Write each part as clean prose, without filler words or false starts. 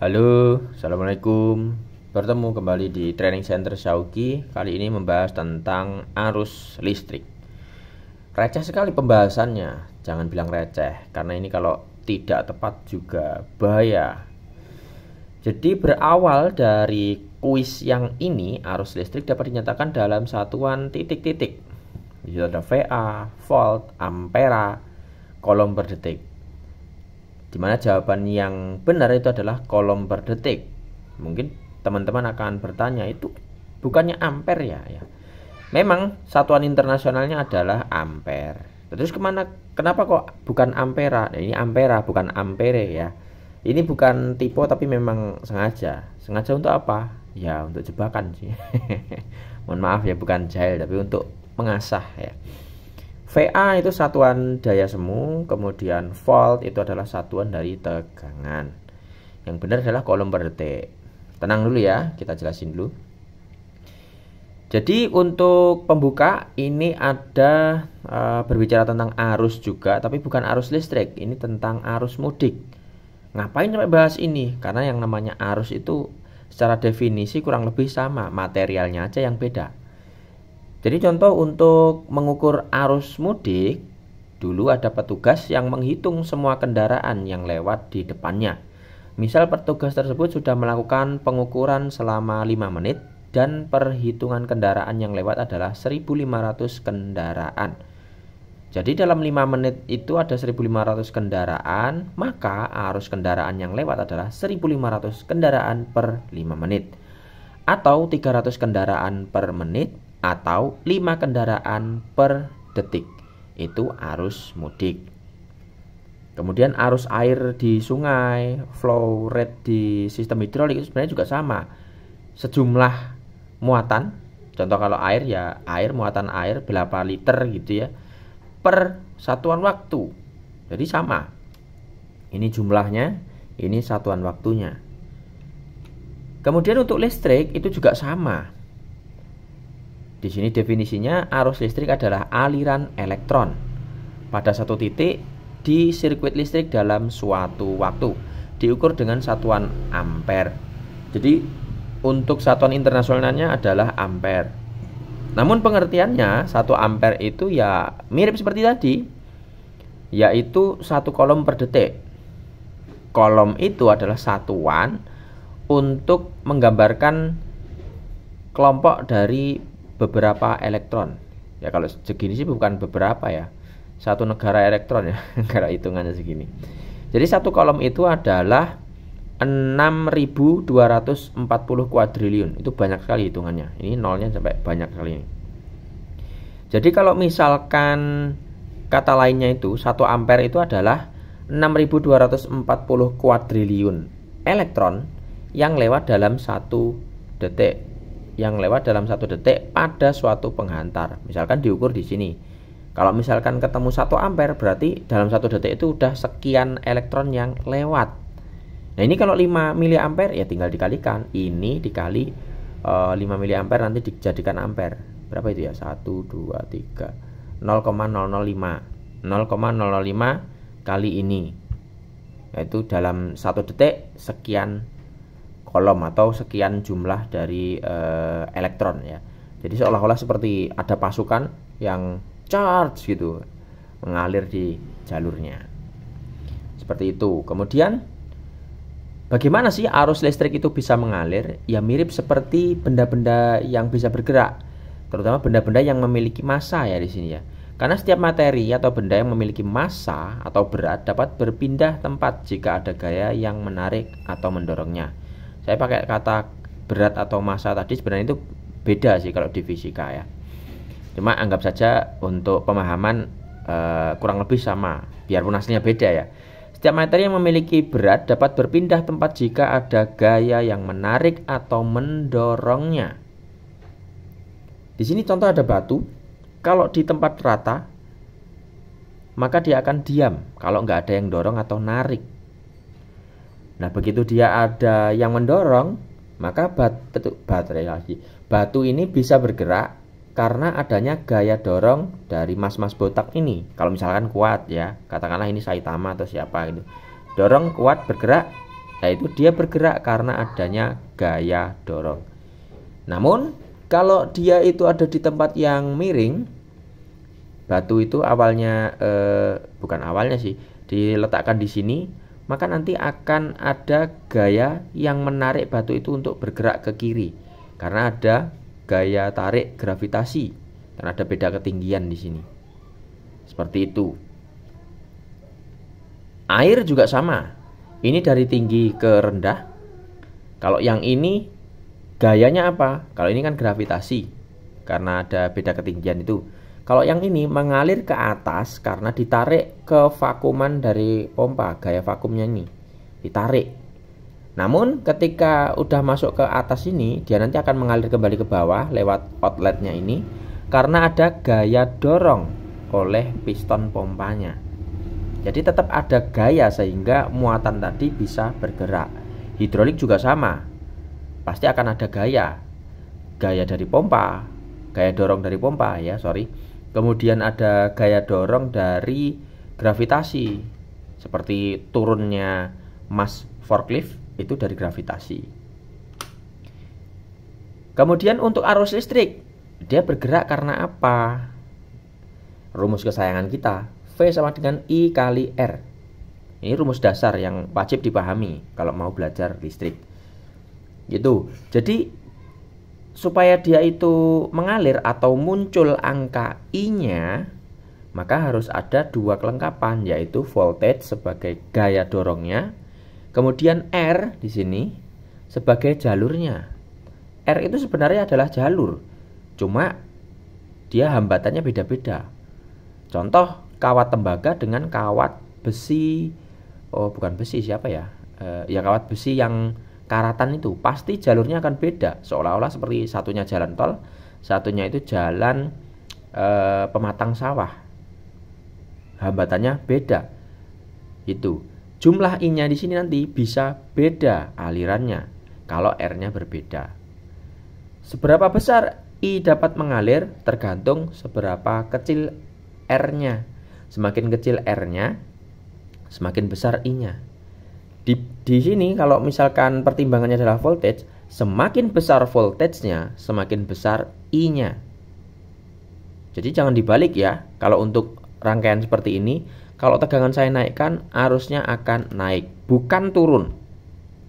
Halo, Assalamualaikum. Bertemu kembali di Training Center Syauqi. Kali ini membahas tentang arus listrik. Receh sekali pembahasannya. Jangan bilang receh, karena ini kalau tidak tepat juga bahaya. Jadi berawal dari kuis yang ini, arus listrik dapat dinyatakan dalam satuan titik-titik. Di situ ada VA, volt, ampera, kolom per detik. Dimana jawaban yang benar itu adalah kolom per detik. Mungkin teman-teman akan bertanya, itu bukannya ampere ya? Memang satuan internasionalnya adalah ampere. Terus kenapa kok bukan ampera? Nah, ini ampera bukan ampere ya. Ini bukan tipe tapi memang sengaja. Sengaja untuk apa? Ya untuk jebakan sih. Mohon maaf ya, bukan jahil tapi untuk mengasah ya. VA itu satuan daya semu, kemudian volt itu adalah satuan dari tegangan. Yang benar adalah kolom per detik. Tenang dulu ya, kita jelasin dulu. Jadi untuk pembuka ini ada berbicara tentang arus juga, tapi bukan arus listrik. Ini tentang arus mudik. Ngapain sampai bahas ini? Karena yang namanya arus itu secara definisi kurang lebih sama, materialnya aja yang beda. Jadi contoh untuk mengukur arus mudik, dulu ada petugas yang menghitung semua kendaraan yang lewat di depannya. Misal petugas tersebut sudah melakukan pengukuran selama 5 menit dan perhitungan kendaraan yang lewat adalah 1.500 kendaraan. Jadi dalam 5 menit itu ada 1.500 kendaraan, maka arus kendaraan yang lewat adalah 1.500 kendaraan per 5 menit. Atau 300 kendaraan per menit, atau 5 kendaraan per detik. Itu arus mudik. Kemudian arus air di sungai, flow rate di sistem hidrolik itu sebenarnya juga sama. Sejumlah muatan, contoh kalau air ya air, muatan air berapa liter gitu ya, per satuan waktu. Jadi sama. Ini jumlahnya, ini satuan waktunya. Kemudian untuk listrik itu juga sama. Di sini definisinya arus listrik adalah aliran elektron pada satu titik di sirkuit listrik dalam suatu waktu, diukur dengan satuan ampere. Jadi untuk satuan internasionalnya adalah ampere. Namun pengertiannya 1 ampere itu ya mirip seperti tadi, yaitu 1 kolom per detik. Kolom itu adalah satuan untuk menggambarkan kelompok dari beberapa elektron. Ya kalau segini sih bukan beberapa ya, satu negara elektron ya, negara hitungannya segini. Jadi satu kolom itu adalah 6.240 kuadriliun. Itu banyak sekali hitungannya. Ini nolnya sampai banyak sekali ini. Jadi kalau misalkan kata lainnya itu 1 ampere itu adalah 6.240 kuadriliun elektron yang lewat dalam 1 detik. Yang lewat dalam 1 detik pada suatu penghantar. Misalkan diukur di sini. Kalau misalkan ketemu 1 ampere berarti dalam 1 detik itu udah sekian elektron yang lewat. Nah ini kalau 5 miliampere ya tinggal dikalikan. Ini dikali 5 miliampere nanti dijadikan ampere. Berapa itu ya? 1, 2, 3 0,005 0,005 kali ini. Yaitu dalam 1 detik sekian kolom atau sekian jumlah dari elektron ya. Jadi seolah-olah seperti ada pasukan yang charge gitu, mengalir di jalurnya. Seperti itu. Kemudian bagaimana sih arus listrik itu bisa mengalir? Ya mirip seperti benda-benda yang bisa bergerak, terutama benda-benda yang memiliki massa ya di sini ya. Karena setiap materi atau benda yang memiliki massa atau berat dapat berpindah tempat jika ada gaya yang menarik atau mendorongnya. Saya pakai kata berat atau massa tadi, sebenarnya itu beda sih kalau di fisika ya. Cuma anggap saja untuk pemahaman kurang lebih sama, biarpun aslinya beda ya. Setiap materi yang memiliki berat dapat berpindah tempat jika ada gaya yang menarik atau mendorongnya. Di sini contoh ada batu. Kalau di tempat rata, maka dia akan diam kalau nggak ada yang dorong atau narik. Nah begitu dia ada yang mendorong, maka batu ini bisa bergerak karena adanya gaya dorong dari mas-mas botak ini. Kalau misalkan kuat ya, katakanlah ini Saitama atau siapa gitu, dorong kuat bergerak, yaitu dia bergerak karena adanya gaya dorong. Namun kalau dia itu ada di tempat yang miring, batu itu awalnya bukan awalnya sih, diletakkan di sini, maka nanti akan ada gaya yang menarik batu itu untuk bergerak ke kiri karena ada gaya tarik gravitasi dan ada beda ketinggian di sini. Seperti itu. Air juga sama. Ini dari tinggi ke rendah. Kalau yang ini gayanya apa? Kalau ini kan gravitasi karena ada beda ketinggian itu. Kalau yang ini mengalir ke atas karena ditarik ke vakuuman dari pompa, gaya vakumnya ini ditarik. Namun ketika udah masuk ke atas ini, dia nanti akan mengalir kembali ke bawah lewat outletnya ini karena ada gaya dorong oleh piston pompanya. Jadi tetap ada gaya sehingga muatan tadi bisa bergerak. Hidrolik juga sama. Pasti akan ada gaya. Gaya dari pompa, gaya dorong dari pompa ya, sorry. Kemudian ada gaya dorong dari gravitasi. Seperti turunnya mas forklift itu dari gravitasi. Kemudian untuk arus listrik, dia bergerak karena apa? Rumus kesayangan kita, V sama dengan I kali R. Ini rumus dasar yang wajib dipahami kalau mau belajar listrik. Gitu. Jadi supaya dia itu mengalir atau muncul angka I-nya, maka harus ada dua kelengkapan, yaitu voltage sebagai gaya dorongnya, kemudian R di sini sebagai jalurnya. R itu sebenarnya adalah jalur, cuma dia hambatannya beda-beda. Contoh kawat tembaga dengan kawat besi, bukan besi siapa ya? Ya kawat besi yang karatan itu pasti jalurnya akan beda, seolah-olah seperti satunya jalan tol, satunya itu jalan pematang sawah. Hambatannya beda. Itu. Jumlah I-nya di sini nanti bisa beda alirannya kalau R-nya berbeda. Seberapa besar I dapat mengalir tergantung seberapa kecil R-nya. Semakin kecil R-nya, semakin besar I-nya. Di sini kalau misalkan pertimbangannya adalah voltage, semakin besar voltage-nya, semakin besar I-nya. Jadi jangan dibalik ya. Kalau untuk rangkaian seperti ini, kalau tegangan saya naikkan, arusnya akan naik, bukan turun.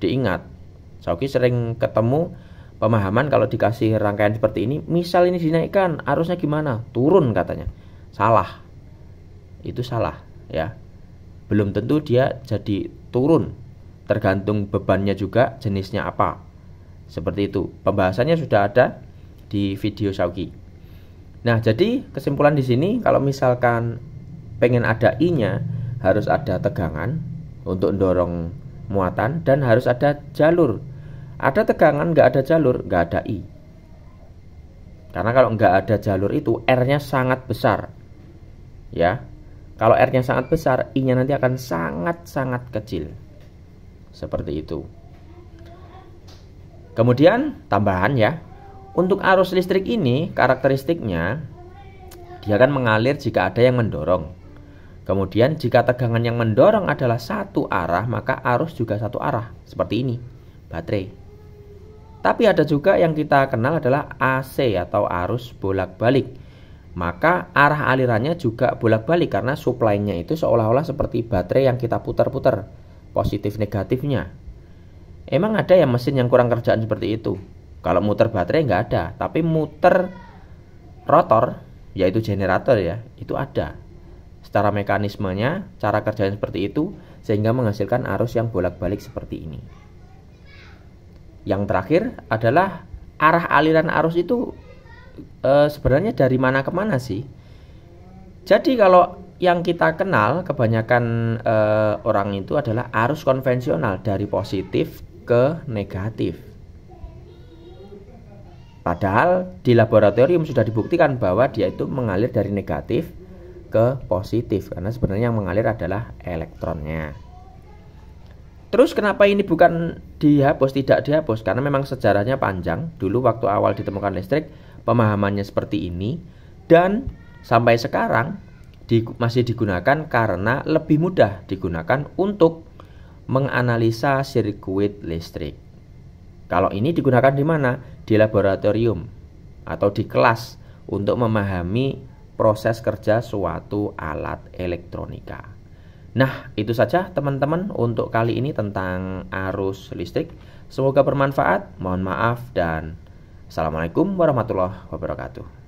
Diingat, Sauki sering ketemu pemahaman kalau dikasih rangkaian seperti ini, misal ini dinaikkan, arusnya gimana? Turun katanya. Salah. Itu salah ya. Belum tentu dia jadi turun, tergantung bebannya juga, jenisnya apa. Seperti itu. Pembahasannya sudah ada di video Sauki. Nah, jadi kesimpulan di sini kalau misalkan pengen ada I-nya, harus ada tegangan untuk mendorong muatan dan harus ada jalur. Ada tegangan, nggak ada jalur, nggak ada I. Karena kalau nggak ada jalur itu R-nya sangat besar. Ya. Kalau R-nya sangat besar, I-nya nanti akan sangat-sangat kecil. Seperti itu. Kemudian tambahan ya. Untuk arus listrik ini karakteristiknya dia akan mengalir jika ada yang mendorong. Kemudian jika tegangan yang mendorong adalah satu arah, maka arus juga satu arah. Seperti ini, baterai. Tapi ada juga yang kita kenal adalah AC atau arus bolak-balik. Maka arah alirannya juga bolak-balik karena supply-nya itu seolah-olah seperti baterai yang kita putar-putar, positif negatifnya. Emang ada ya mesin yang kurang kerjaan seperti itu? Kalau muter baterai nggak ada, tapi muter rotor, yaitu generator ya, itu ada. Secara mekanismenya, cara kerjanya seperti itu, sehingga menghasilkan arus yang bolak-balik seperti ini. Yang terakhir adalah arah aliran arus itu sebenarnya dari mana ke mana sih? Jadi kalau yang kita kenal kebanyakan orang itu adalah arus konvensional dari positif ke negatif. Padahal di laboratorium sudah dibuktikan bahwa dia itu mengalir dari negatif ke positif, karena sebenarnya yang mengalir adalah elektronnya. Terus kenapa ini bukan dihapus, tidak dihapus? Karena memang sejarahnya panjang. Dulu waktu awal ditemukan listrik, pemahamannya seperti ini, dan sampai sekarang masih digunakan karena lebih mudah digunakan untuk menganalisa sirkuit listrik. Kalau ini digunakan di mana? Di laboratorium atau di kelas untuk memahami proses kerja suatu alat elektronika. Nah, itu saja teman-teman untuk kali ini tentang arus listrik. Semoga bermanfaat. Mohon maaf dan Assalamualaikum warahmatullahi wabarakatuh.